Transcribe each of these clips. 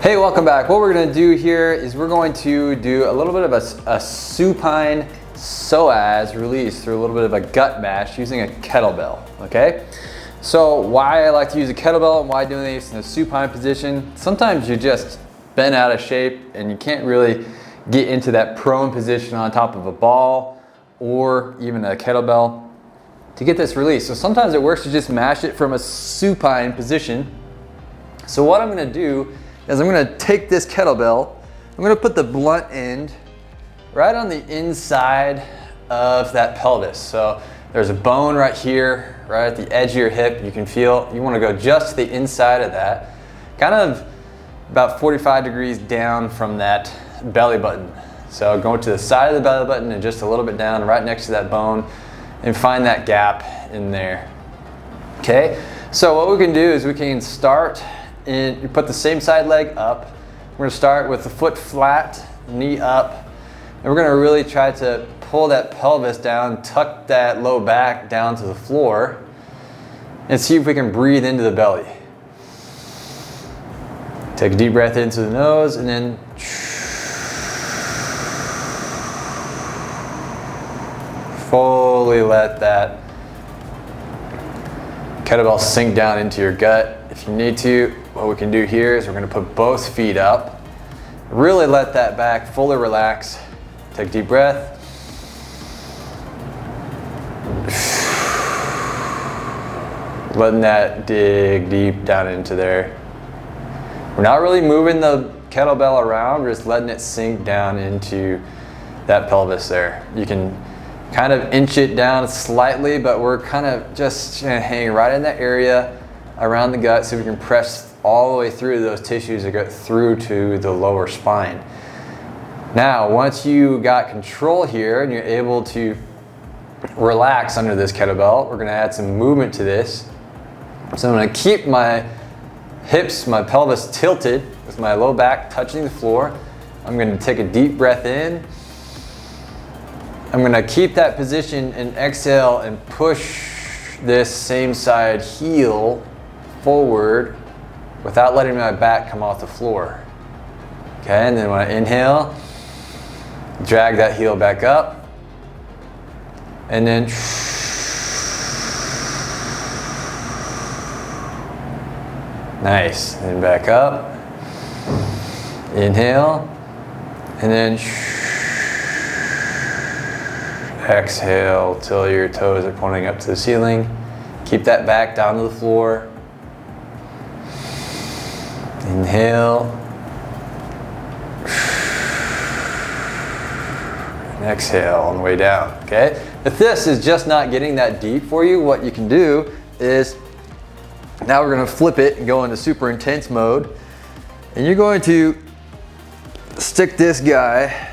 Hey, welcome back. What we're gonna do here is we're going to do a little bit of a supine psoas release through a little bit of a gut mash using a kettlebell, okay? So why I like to use a kettlebell and why doing this in a supine position, sometimes you're just bent out of shape and you can't really get into that prone position on top of a ball or even a kettlebell to get this release. So sometimes it works to just mash it from a supine position. So what I'm gonna do is I'm gonna take this kettlebell, I'm gonna put the blunt end right on the inside of that pelvis. So there's a bone right here, right at the edge of your hip. You can feel, you wanna go just to the inside of that, kind of about 45 degrees down from that belly button. So go to the side of the belly button and just a little bit down right next to that bone and find that gap in there. Okay, so what we can do is we can start and you put the same side leg up. We're gonna start with the foot flat, knee up, and we're gonna really try to pull that pelvis down, tuck that low back down to the floor, and see if we can breathe into the belly. Take a deep breath into the nose, and then fully let that kettlebell sink down into your gut. If you need to, what we can do here is we're going to put both feet up. Really let that back fully relax. Take a deep breath. Letting that dig deep down into there. We're not really moving the kettlebell around, we're just letting it sink down into that pelvis there. You can kind of inch it down slightly, but we're kind of just hanging right in that area around the gut so we can press all the way through those tissues that go through to the lower spine. Now, once you got control here and you're able to relax under this kettlebell, we're gonna add some movement to this. So I'm gonna keep my hips, my pelvis tilted with my low back touching the floor. I'm gonna take a deep breath in. I'm gonna keep that position and exhale and push this same side heel forward without letting my back come off the floor. Okay, and then when I inhale, drag that heel back up, and then nice, and back up, inhale, and then exhale till your toes are pointing up to the ceiling. Keep that back down to the floor. Inhale. And exhale on the way down, okay? If this is just not getting that deep for you, what you can do is, now we're gonna flip it and go into super intense mode. And you're going to stick this guy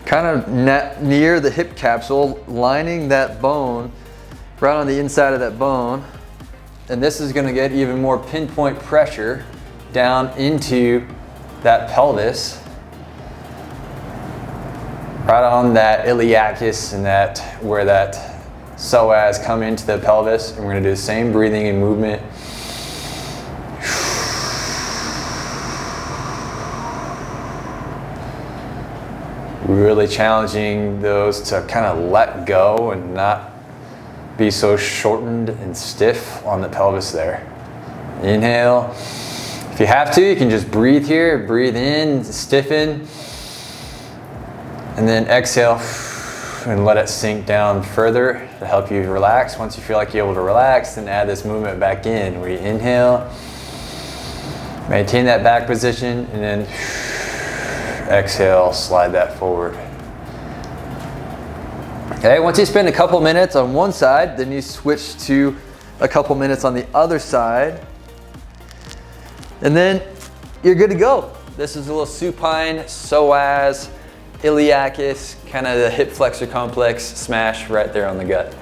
kind of near the hip capsule, lining that bone, right on the inside of that bone. And this is gonna get even more pinpoint pressure down into that pelvis, right on that iliacus and that where that psoas come into the pelvis. And we're gonna do the same breathing and movement. Really challenging those to kind of let go and not be so shortened and stiff on the pelvis there. Inhale. If you have to, you can just breathe here, breathe in, stiffen, and then exhale and let it sink down further to help you relax. Once you feel like you're able to relax, then add this movement back in where you inhale, maintain that back position, and then exhale, slide that forward. Okay, once you spend a couple minutes on one side, then you switch to a couple minutes on the other side, and then you're good to go. This is a little supine psoas iliacus, kind of the hip flexor complex smash right there on the gut.